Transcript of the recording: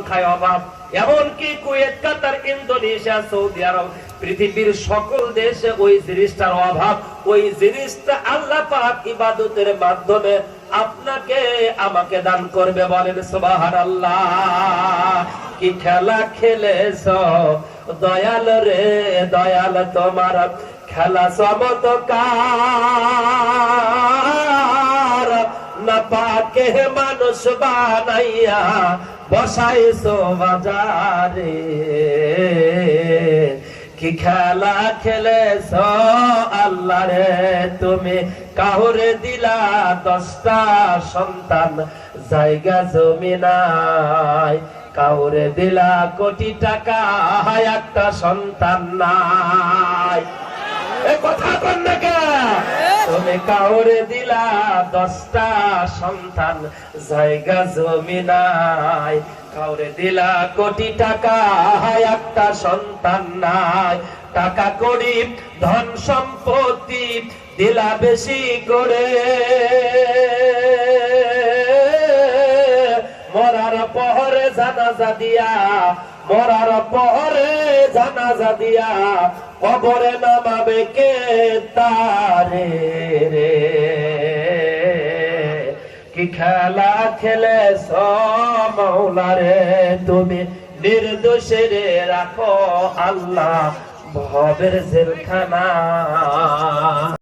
সংখ্যায় অভাব। এমনকি কুয়েত, কাতার, ইন্দোনেশিয়া, সৌদি আরব, পৃথিবীর সকল দেশে ওই জিনিসটার অভাব। ওই জিনিসটা আল্লাহ পাক ইবাদতের মাধ্যমে আপনাকে আমাকে দান করবে। বলেন সুবহানাল্লাহ। কি খেলা খেলেছো দয়াল রে দয়াল, তোমার খেলা চমৎকার। না পাকে মানুষ বানাইয়া বসাইছো বাজারে। কি খেলা খেলেছো আল্লাহ রে তুমি, কাহুরে দিলা 10টা সন্তান, জায়গা জমি নাই। কাউরে দিলা কোটি টাকা, একটা সন্তান নাই। কথা কন না কে? তুমি কাউরে দিলা 10টা সন্তান, জায়গা জমি নাই। কাউরে দিলা কোটি টাকা, একটা সন্তান নাই। টাকা কড়ি ধন সম্পত্তি দিলা বেশি করে, মরার পহরে জানাজা দিয়া, মরার পহরে জানাজা দিয়া কবরে নামাবে কে তারে রে। কি খেলা খেলেছো মাওলা রে তুমি, নির্দোষে রাখো আল্লাহ ভবের জেলখানা।